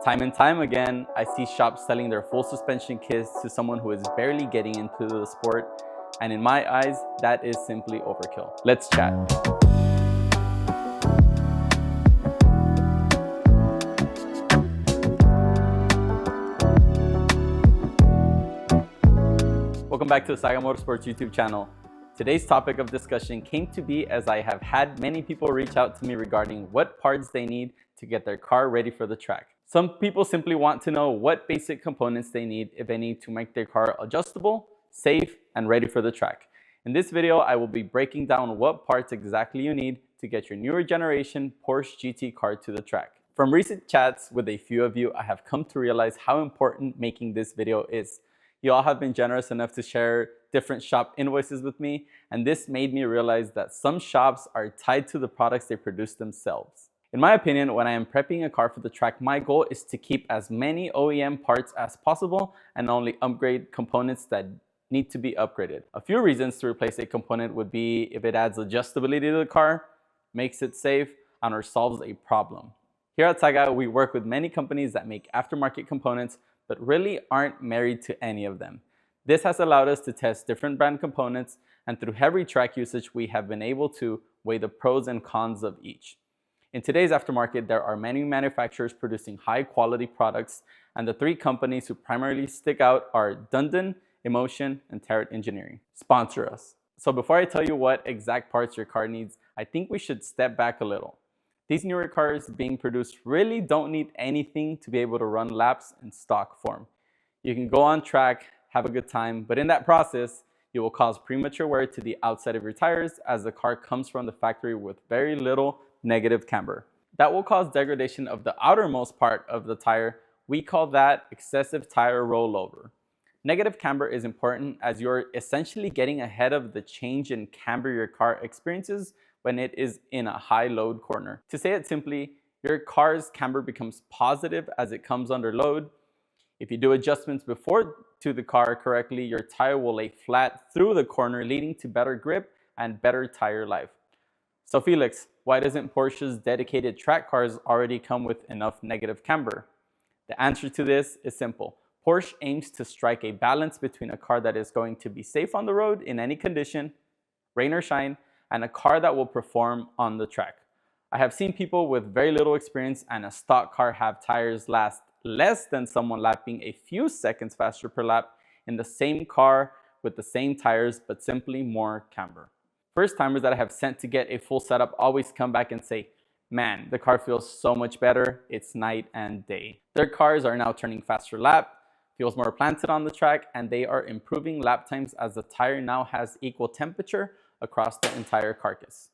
Time and time again, I see shops selling their full suspension kits to someone who is barely getting into the sport, and in my eyes, that is simply overkill. Let's chat. Welcome back to the Saga Motorsports YouTube channel. Today's topic of discussion came to be as I have had many people reach out to me regarding what parts they need to get their car ready for the track. Some people simply want to know what basic components they need, if any, to make their car adjustable, safe, and ready for the track. In this video, I will be breaking down what parts exactly you need to get your newer generation Porsche GT car to the track. From recent chats with a few of you, I have come to realize how important making this video is. You all have been generous enough to share different shop invoices with me, and this made me realize that some shops are tied to the products they produce themselves. In my opinion, when I am prepping a car for the track, my goal is to keep as many OEM parts as possible and only upgrade components that need to be upgraded. A few reasons to replace a component would be if it adds adjustability to the car, makes it safe, and or solves a problem. Here at Saga, we work with many companies that make aftermarket components but really aren't married to any of them. This has allowed us to test different brand components, and through heavy track usage, we have been able to weigh the pros and cons of each. In today's aftermarket, there are many manufacturers producing high-quality products, and the three companies who primarily stick out are Dundon, Emotion, and Tarot Engineering. Sponsor us. So before I tell you what exact parts your car needs, I think we should step back a little. These newer cars being produced really don't need anything to be able to run laps in stock form. You can go on track, have a good time, but in that process, you will cause premature wear to the outside of your tires as the car comes from the factory with very little negative camber. That will cause degradation of the outermost part of the tire. We call that excessive tire rollover. Negative camber is important as you're essentially getting ahead of the change in camber your car experiences when it is in a high load corner. To say it simply, your car's camber becomes positive as it comes under load. If you do adjustments before to the car correctly, your tire will lay flat through the corner, leading to better grip and better tire life. So Felix, why doesn't Porsche's dedicated track cars already come with enough negative camber? The answer to this is simple. Porsche aims to strike a balance between a car that is going to be safe on the road in any condition, rain or shine, and a car that will perform on the track. I have seen people with very little experience and a stock car have tires last less than someone lapping a few seconds faster per lap in the same car with the same tires, but simply more camber. First timers that I have sent to get a full setup always come back and say, man, the car feels so much better. It's night and day. Their cars are now turning faster lap, feels more planted on the track, and they are improving lap times as the tire now has equal temperature across the entire carcass.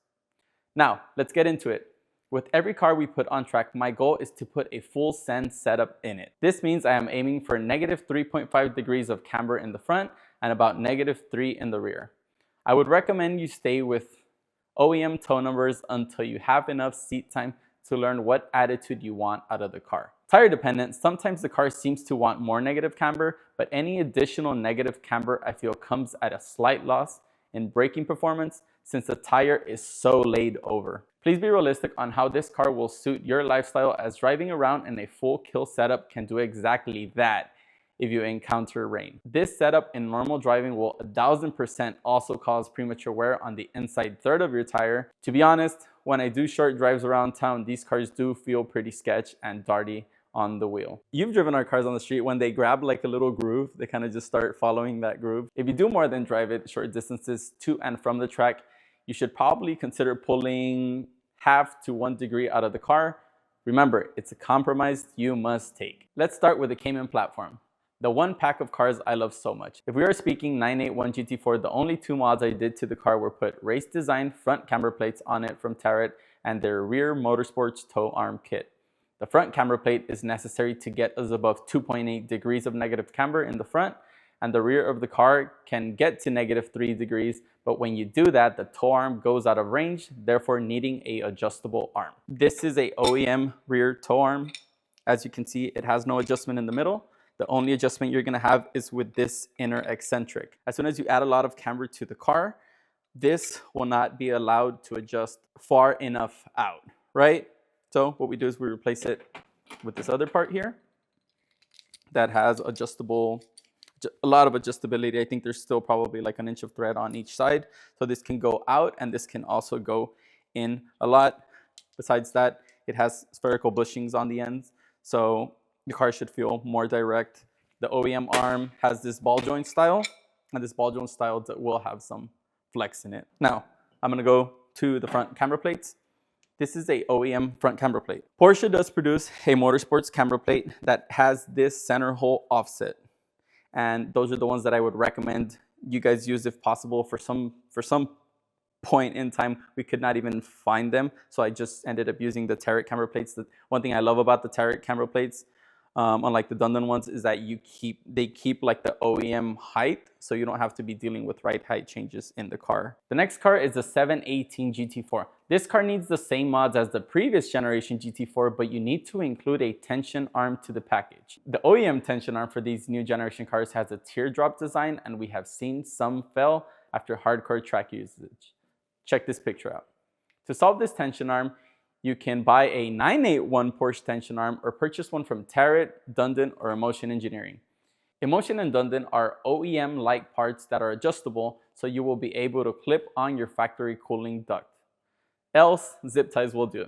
Now, let's get into it. With every car we put on track, my goal is to put a full send setup in it. This means I am aiming for negative 3.5 degrees of camber in the front and about negative 3 in the rear. I would recommend you stay with OEM tow numbers until you have enough seat time to learn what attitude you want out of the car. Tire dependent, sometimes the car seems to want more negative camber, but any additional negative camber I feel comes at a slight loss in braking performance since the tire is so laid over. Please be realistic on how this car will suit your lifestyle, as driving around in a full kill setup can do exactly that if you encounter rain. This setup in normal driving will 1000% also cause premature wear on the inside third of your tire. To be honest, when I do short drives around town, these cars do feel pretty sketch and darty on the wheel. You've driven our cars on the street. When they grab like a little groove, they kind of just start following that groove. If you do more than drive it short distances to and from the track, you should probably consider pulling half to 1 degree out of the car. Remember, it's a compromise you must take. Let's start with the Cayman platform, the one pack of cars I love so much. If we are speaking 981 GT4, the only two mods I did to the car were put race design front camber plates on it from Tarot and their rear Motorsports tow arm kit. The front camber plate is necessary to get us above 2.8 degrees of negative camber in the front, and the rear of the car can get to negative 3 degrees, but when you do that, the tow arm goes out of range, therefore needing a adjustable arm. This is a OEM rear tow arm. As you can see, it has no adjustment in the middle. The only adjustment you're gonna have is with this inner eccentric. As soon as you add a lot of camber to the car, this will not be allowed to adjust far enough out, right? So what we do is we replace it with this other part here that has a lot of adjustability. I think there's still probably like an inch of thread on each side. So this can go out and this can also go in a lot. Besides that, it has spherical bushings on the ends. So the car should feel more direct. The OEM arm has this ball joint style, and this ball joint style will have some flex in it. Now, I'm gonna go to the front camber plates. This is a OEM front camber plate. Porsche does produce a Motorsports camber plate that has this center hole offset. And those are the ones that I would recommend you guys use if possible. For some point in time, we could not even find them. So I just ended up using the Tarot camber plates. The one thing I love about the Tarot camber plates, unlike the Dundon ones, is that they keep like the OEM height, so you don't have to be dealing with ride height changes in the car. The next car is the 718 GT4. This car needs the same mods as the previous generation GT4, but you need to include a tension arm to the package. The OEM tension arm for these new generation cars has a teardrop design, and we have seen some fail after hardcore track usage. Check this picture out. To solve this tension arm, you can buy a 981 Porsche tension arm or purchase one from Tarot, Dundon, or Emotion Engineering. Emotion and Dundon are OEM-like parts that are adjustable, so you will be able to clip on your factory cooling duct. Else, zip ties will do.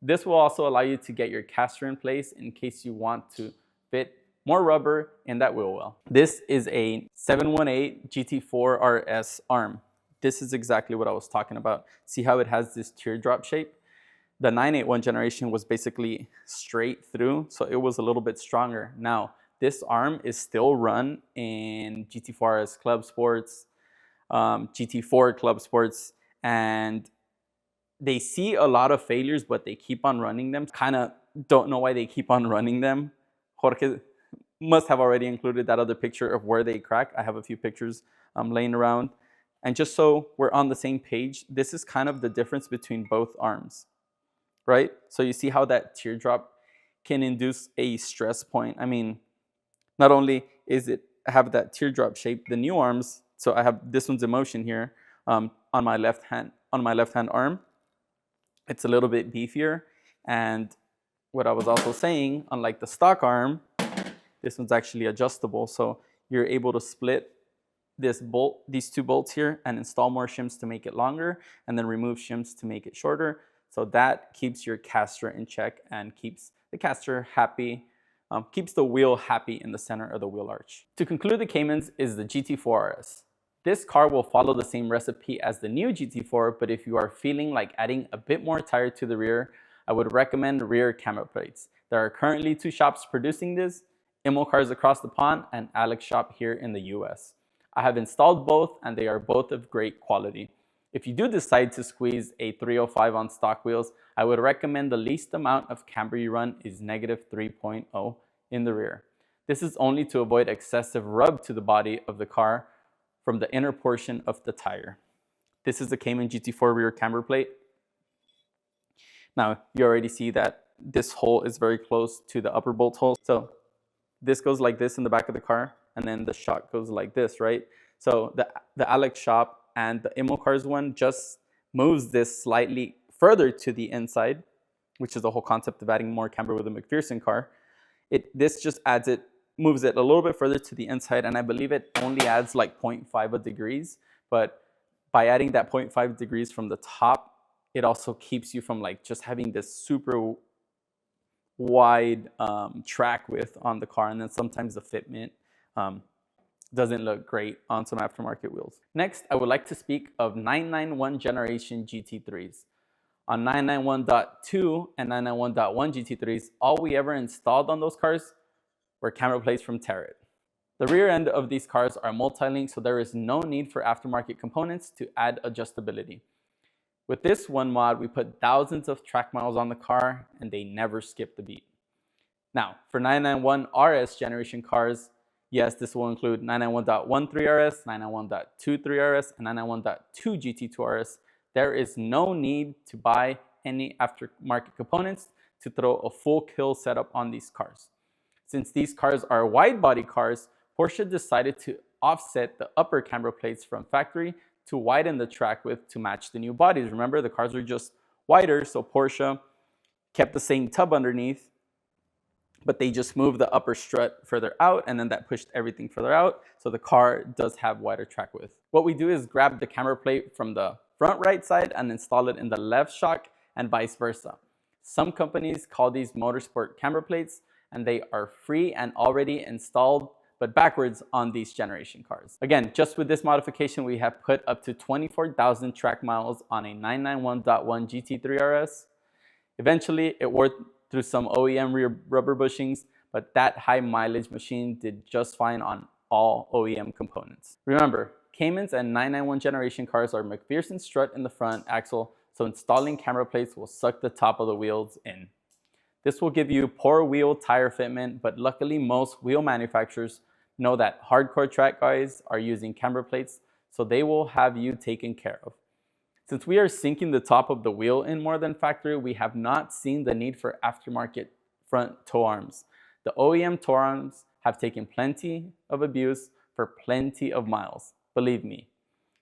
This will also allow you to get your caster in place in case you want to fit more rubber in that wheel well. This is a 718 GT4 RS arm. This is exactly what I was talking about. See how it has this teardrop shape? The 981 generation was basically straight through, so it was a little bit stronger. Now, this arm is still run in GT4 RS Club Sports, GT4 Club Sports, and they see a lot of failures, but they keep on running them. Kind of don't know why they keep on running them. Jorge must have already included that other picture of where they crack. I have a few pictures laying around. And just so we're on the same page, this is kind of the difference between both arms, right? So you see how that teardrop can induce a stress point. I mean, not only is it have that teardrop shape, the new arms, so I have this one's Emotion here on my left hand arm. It's a little bit beefier, and what I was also saying, unlike the stock arm, this one's actually adjustable, so you're able to split these two bolts here and install more shims to make it longer, and then remove shims to make it shorter. So that keeps your caster in check and keeps the caster happy, keeps the wheel happy in the center of the wheel arch. To conclude the Caymans is the GT4 RS. This car will follow the same recipe as the new GT4, but if you are feeling like adding a bit more tire to the rear, I would recommend rear camber plates. There are currently 2 shops producing this, Immo Cars across the pond and Alex shop here in the US. I have installed both and they are both of great quality. If you do decide to squeeze a 305 on stock wheels, I would recommend the least amount of camber you run is -3.0 in the rear. This is only to avoid excessive rub to the body of the car from the inner portion of the tire. This is the Cayman GT4 rear camber plate. Now, you already see that this hole is very close to the upper bolt hole. So this goes like this in the back of the car, and then the shock goes like this, right? So the Alex shop and the Immo Cars one just moves this slightly further to the inside, which is the whole concept of adding more camber with a McPherson car. This just moves it a little bit further to the inside, and I believe it only adds like 0.5 degrees, but by adding that 0.5 degrees from the top, it also keeps you from like just having this super wide track width on the car, and then sometimes the fitment doesn't look great on some aftermarket wheels. Next, I would like to speak of 991 generation GT3s. On 991.2 and 991.1 GT3s, all we ever installed on those cars were camber plates from Tarot. The rear end of these cars are multi-link, so there is no need for aftermarket components to add adjustability. With this one mod, we put thousands of track miles on the car and they never skip the beat. Now, for 991 RS generation cars, yes, this will include 991.13 RS, 991.23 RS, and 991.2 GT2 RS. There is no need to buy any aftermarket components to throw a full kill setup on these cars. Since these cars are wide body cars, Porsche decided to offset the upper camber plates from factory to widen the track width to match the new bodies. Remember, the cars are just wider, so Porsche kept the same tub underneath but they just moved the upper strut further out, and then that pushed everything further out, so the car does have wider track width. What we do is grab the camber plate from the front right side and install it in the left shock, and vice versa. Some companies call these Motorsport camber plates, and they are free and already installed, but backwards on these generation cars. Again, just with this modification, we have put up to 24,000 track miles on a 991.1 GT3 RS. Eventually, it wore through some OEM rear rubber bushings, but that high mileage machine did just fine on all OEM components. Remember, Caymans and 991 generation cars are McPherson strut in the front axle, so installing camber plates will suck the top of the wheels in. This will give you poor wheel tire fitment, but luckily most wheel manufacturers know that hardcore track guys are using camber plates, so they will have you taken care of. Since we are sinking the top of the wheel in more than factory, we have not seen the need for aftermarket front toe arms. The OEM toe arms have taken plenty of abuse for plenty of miles, believe me.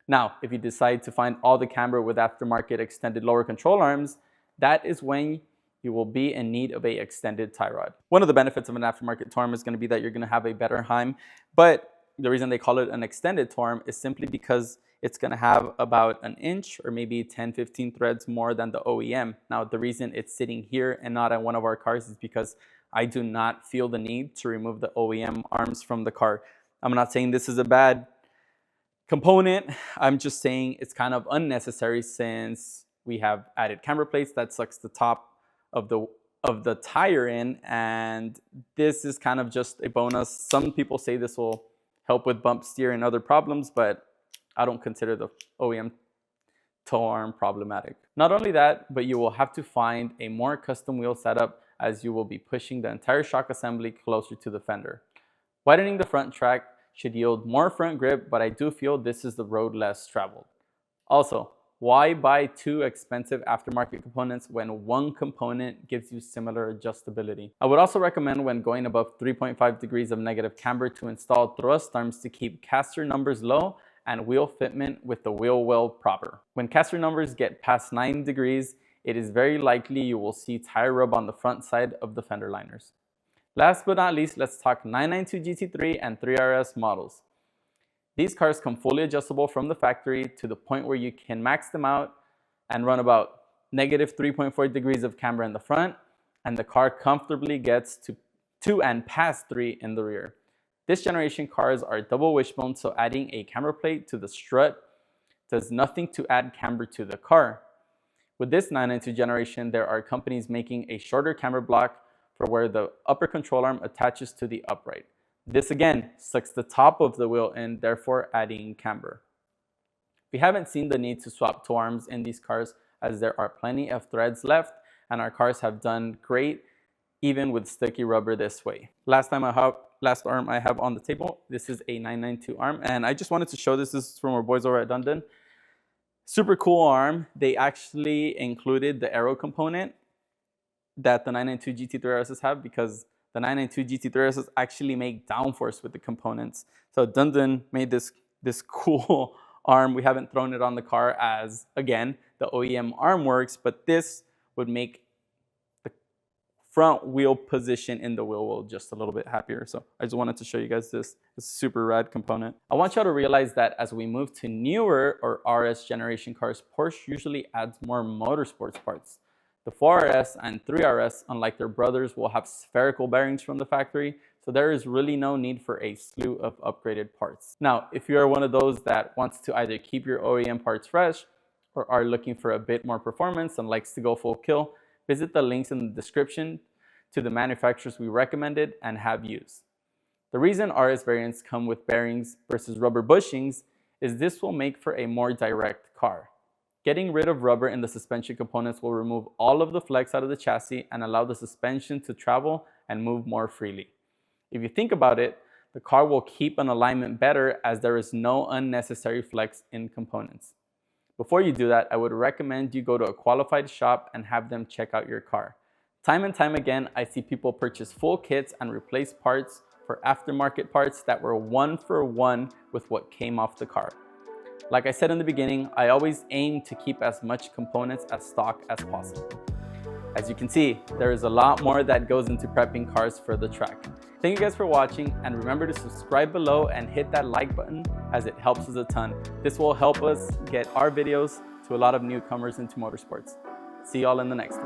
Now, if you decide to find all the camber with aftermarket extended lower control arms, that is when you will be in need of an extended tie rod. One of the benefits of an aftermarket toe arm is going to be that you're going to have a better Heim, but the reason they call it an extended toe arm is simply because it's going to have about an inch or maybe 10-15 threads more than the OEM. Now, the reason it's sitting here and not on one of our cars is because I do not feel the need to remove the OEM arms from the car. I'm not saying this is a bad component. I'm just saying it's kind of unnecessary since we have added camber plates that sucks the top of the tire in, and this is kind of just a bonus. Some people say this will help with bump steer and other problems, but I don't consider the OEM toe arm problematic. Not only that, but you will have to find a more custom wheel setup as you will be pushing the entire shock assembly closer to the fender. Widening the front track should yield more front grip, but I do feel this is the road less traveled. Also, why buy two expensive aftermarket components when one component gives you similar adjustability? I would also recommend when going above 3.5 degrees of negative camber to install thrust arms to keep caster numbers low and wheel fitment with the wheel well proper. When caster numbers get past 9 degrees, it is very likely you will see tire rub on the front side of the fender liners. Last but not least, let's talk 992 GT3 and 3RS models. These cars come fully adjustable from the factory to the point where you can max them out and run about negative 3.4 degrees of camber in the front, and the car comfortably gets to 2 and past 3 in the rear. This generation cars are double wishbone, so adding a camber plate to the strut does nothing to add camber to the car. With this 992 generation, there are companies making a shorter camber block for where the upper control arm attaches to the upright. This again sucks the top of the wheel in, therefore adding camber. We haven't seen the need to swap toe arms in these cars as there are plenty of threads left and our cars have done great even with sticky rubber this way. Last arm I have on the table, this is a 992 arm, and I just wanted to show this. This is from our boys over at Dundon. Super cool arm. They actually included the aero component that the 992 GT3 RSs have, because the 992 GT3 RSs actually make downforce with the components. So Dundon made this cool arm. We haven't thrown it on the car as, again, the OEM arm works, but this would make the front wheel position in the wheel well just a little bit happier. So I just wanted to show you guys this super rad component. I want y'all to realize that as we move to newer or RS generation cars, Porsche usually adds more motorsports parts. The 4RS and 3RS, unlike their brothers, will have spherical bearings from the factory, so there is really no need for a slew of upgraded parts. Now, if you are one of those that wants to either keep your OEM parts fresh or are looking for a bit more performance and likes to go full kill, visit the links in the description to the manufacturers we recommended and have used. The reason RS variants come with bearings versus rubber bushings is this will make for a more direct car. Getting rid of rubber in the suspension components will remove all of the flex out of the chassis and allow the suspension to travel and move more freely. If you think about it, the car will keep an alignment better as there is no unnecessary flex in components. Before you do that, I would recommend you go to a qualified shop and have them check out your car. Time and time again, I see people purchase full kits and replace parts for aftermarket parts that were 1-for-1 with what came off the car. Like I said in the beginning, I always aim to keep as much components as stock as possible. As you can see, there is a lot more that goes into prepping cars for the track. Thank you guys for watching, and remember to subscribe below and hit that like button as it helps us a ton. This will help us get our videos to a lot of newcomers into motorsports. See y'all in the next one.